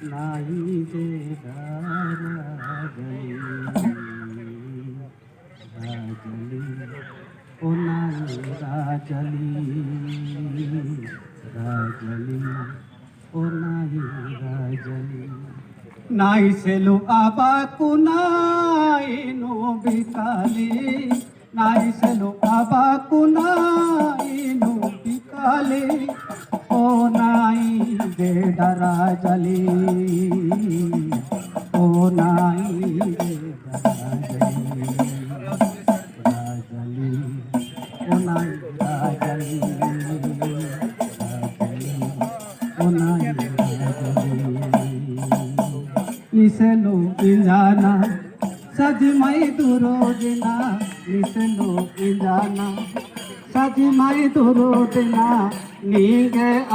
नाही दे राजली राजली ओ नाही राजली राजली ओ नाही राजली नाही सेलू आबा कुनाई नो बिकाली नाही सेलू आबा कुनाई नो बिकाली ओ नाई दे राजली ओ नाई दे राजली राजली ओ नाई राजली राजली ओ नाई राजली निसलो इंजाना सजमई दुरोजना निसलो इंजाना सजमई दुरोजना नीगे